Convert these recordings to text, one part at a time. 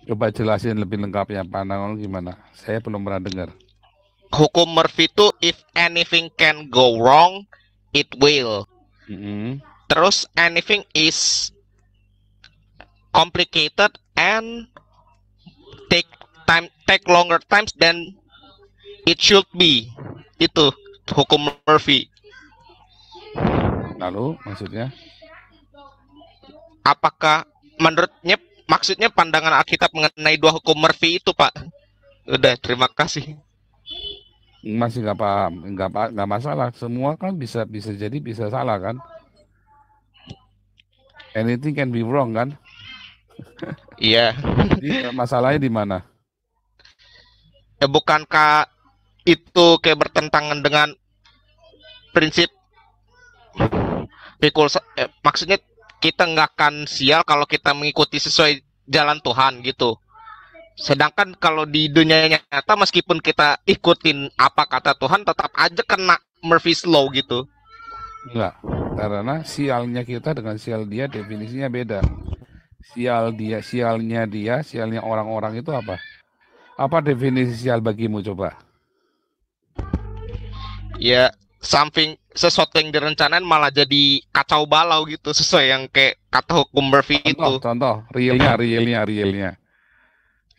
Coba jelasin lebih lengkapnya pandangan lu gimana? Saya belum pernah dengar. Hukum Murphy itu if anything can go wrong, it will. Mm-mm. Terus anything is complicated and take longer times than it should be. Itu hukum Murphy. Lalu maksudnya? Apakah menurutnya maksudnya pandangan Alkitab mengenai dua hukum Murphy itu, Pak? Udah, terima kasih. Masih nggak paham, nggak masalah. Semua kan bisa bisa jadi bisa salah kan? Anything can be wrong kan? Iya. Jadi masalahnya di mana? Ya bukankah itu kayak bertentangan dengan prinsip pikul maksudnya kita nggak akan sial kalau kita mengikuti sesuai jalan Tuhan gitu. Sedangkan kalau di dunia nyata meskipun kita ikutin apa kata Tuhan tetap aja kena Murphy's Law gitu. Enggak, karena sialnya kita dengan sial dia definisinya beda. Sial dia, sialnya orang-orang itu apa? Apa definisi sial bagimu coba? Ya sesuatu yang direncanain malah jadi kacau balau gitu sesuai yang kayak kata hukum Murphy Contoh, itu. contoh, realnya.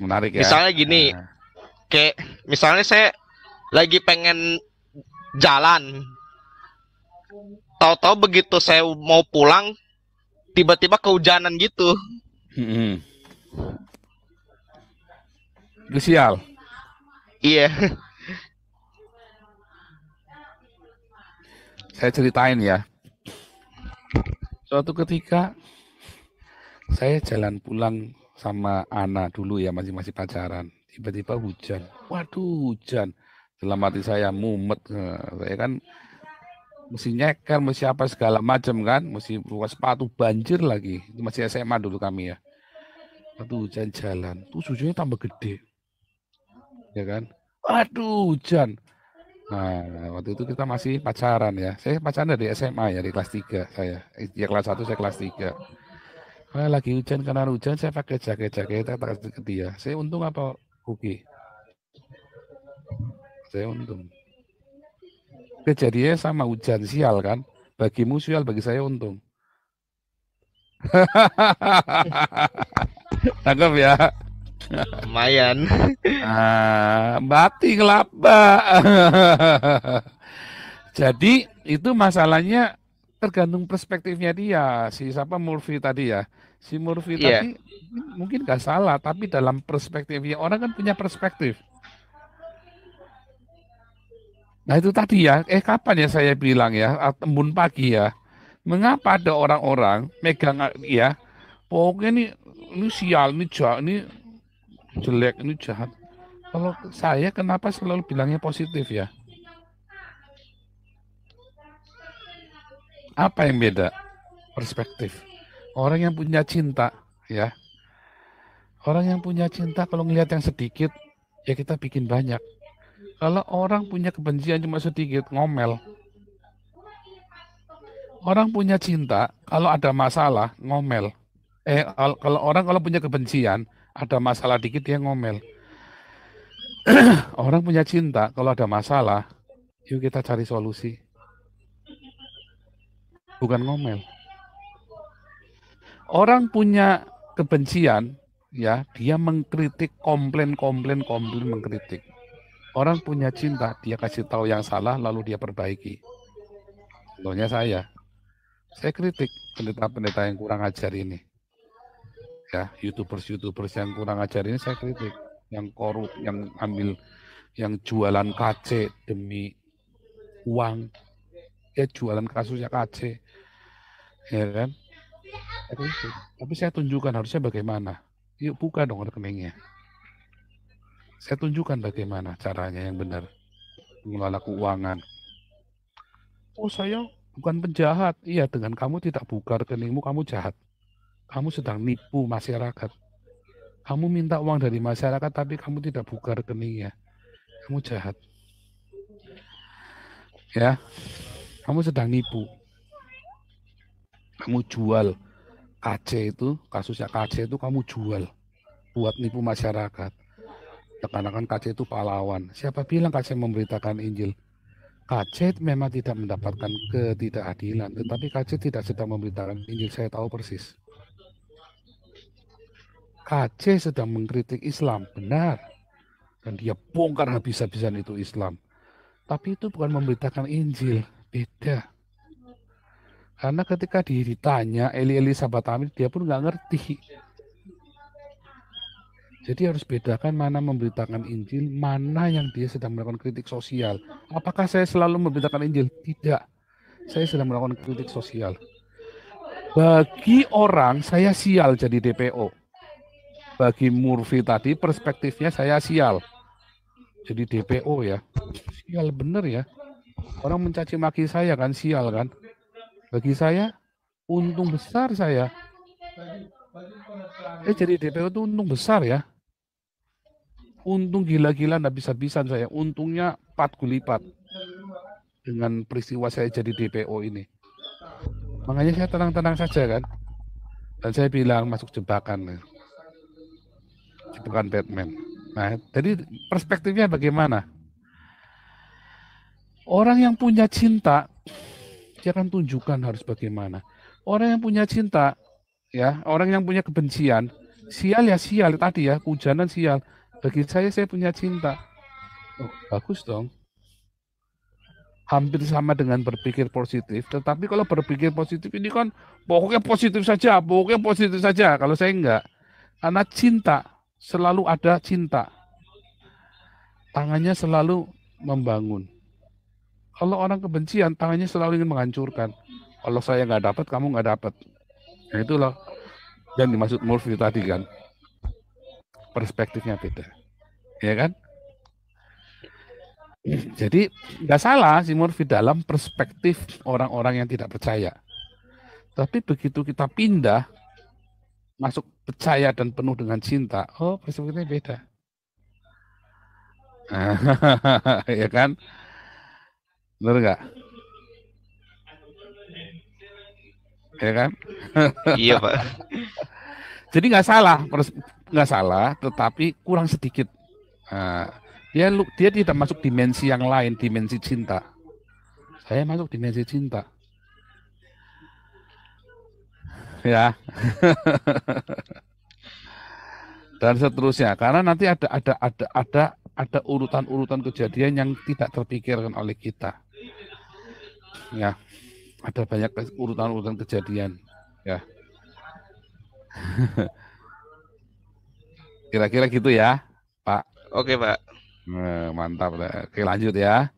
Menarik ya. Misalnya gini, Nah, kayak misalnya saya lagi pengen jalan, tahu-tahu begitu saya mau pulang tiba-tiba kehujanan gitu. mm-mm. Itu sial. Iya. Saya ceritain ya. Suatu ketika saya jalan pulang sama Ana dulu ya, masih pacaran. Tiba-tiba hujan. Waduh, hujan. Dalam hati saya mumet. Saya kan mesti nyeker, mesti apa segala macam kan, mesti buka sepatu, banjir lagi. Itu masih SMA dulu kami ya. Waduh, hujan jalan. Tuh hujannya tambah gede, ya kan? Waduh, hujan. Nah, waktu itu kita masih pacaran ya. Saya pacaran dari SMA ya, di kelas 3 saya. Dia kelas 1, saya kelas 3. Lagi hujan, karena hujan saya pakai jaket-jaket, saya kasih ke dia. Saya untung apa rugi? Saya untung. Kejadiannya sama, hujan sial kan? Bagimu sial, bagi saya untung. Tangkap ya. Lumayan. Bati kelapa. Jadi itu masalahnya tergantung perspektifnya dia. Si siapa Murphy tadi ya. Si Murphy Iya. tadi mungkin nggak salah, tapi dalam perspektifnya orang kan punya perspektif. Nah itu tadi ya, kapan ya saya bilang ya, embun pagi ya. Mengapa ada orang-orang megang ya, pokoknya ini sial, ini jahat, ini jelek, ini jahat. Kalau saya kenapa selalu bilangnya positif ya? Apa yang beda? Perspektif. Orang yang punya cinta, ya. Orang yang punya cinta kalau ngelihat yang sedikit, ya kita bikin banyak. Kalau orang punya kebencian cuma sedikit, ngomel. Orang punya cinta, kalau ada masalah, ngomel. Kalau punya kebencian, ada masalah dikit dia ngomel. Orang punya cinta, kalau ada masalah, yuk kita cari solusi, bukan ngomel. Orang punya kebencian, ya, dia mengkritik, komplain, mengkritik. Orang punya cinta, dia kasih tahu yang salah, lalu dia perbaiki. Contohnya saya kritik pendeta-pendeta yang kurang ajar ini. Ya, YouTubers yang kurang ajar ini saya kritik. Yang korup, yang ambil, yang jualan KC demi uang. Ya jualan kasusnya KC, ya kan? Saya kritik. Tapi saya tunjukkan harusnya bagaimana. Yuk buka dong rekeningnya. Saya tunjukkan bagaimana caranya yang benar mengelola keuangan. Oh saya bukan penjahat. Iya, dengan kamu tidak buka rekeningmu, kamu jahat. Kamu sedang nipu masyarakat. Kamu minta uang dari masyarakat, tapi kamu tidak buka rekeningnya. Kamu jahat. Ya, kamu sedang nipu. Kamu jual KC itu, kasusnya KC itu kamu jual. buat nipu masyarakat. Seakan-akan KC itu pahlawan. Siapa bilang KC memberitakan Injil? KC memang tidak mendapatkan ketidakadilan, tetapi KC tidak sedang memberitakan Injil. Saya tahu persis. KC sedang mengkritik Islam, benar. Dan dia bongkar habis-habisan itu Islam. Tapi itu bukan memberitakan Injil, beda. Karena ketika ditanya Eli sahabat Amir, dia pun nggak ngerti. Jadi harus bedakan mana memberitakan Injil, mana yang dia sedang melakukan kritik sosial. Apakah saya selalu memberitakan Injil? Tidak. Saya sedang melakukan kritik sosial. Bagi orang, saya sial jadi DPO. Bagi Murphy tadi, perspektifnya saya sial. Jadi DPO ya. Sial bener ya. Orang mencaci maki saya kan, sial kan. Bagi saya, untung besar saya. Jadi DPO itu untung besar ya. Untung gila-gilaan habis-habisan saya. Untungnya 4 kali lipat dengan peristiwa saya jadi DPO ini. Makanya saya tenang-tenang saja kan. Dan saya bilang masuk jebakan. Jebakan Batman. Nah, jadi perspektifnya bagaimana? Orang yang punya cinta, dia akan tunjukkan harus bagaimana. Orang yang punya cinta, ya, orang yang punya kebencian, sial ya sial tadi ya, hujanan sial. Bagi saya punya cinta. Oh, bagus dong. Hampir sama dengan berpikir positif, tetapi kalau berpikir positif ini kan pokoknya positif saja, pokoknya positif saja. Kalau saya enggak, karena cinta, selalu ada cinta. Tangannya selalu membangun. Kalau orang kebencian, tangannya selalu ingin menghancurkan. Kalau saya nggak dapat, kamu nggak dapat. Nah itulah yang dimaksud Murphy tadi kan. Perspektifnya beda. Ya kan? Jadi nggak salah si Murphy dalam perspektif orang-orang yang tidak percaya. Tapi begitu kita pindah, masuk percaya dan penuh dengan cinta, oh perspektifnya beda. Ya kan? Benar nggak? Ya kan? Iya, Pak. Jadi nggak salah, tetapi kurang sedikit. Nah, dia tidak masuk dimensi yang lain, dimensi cinta. Saya masuk dimensi cinta, ya, dan seterusnya. Karena nanti ada urutan-urutan kejadian yang tidak terpikirkan oleh kita, ya. Ada banyak urutan-urutan kejadian, ya. Kira-kira gitu ya, Pak. Oke, Pak. Mantap. Oke, lanjut ya.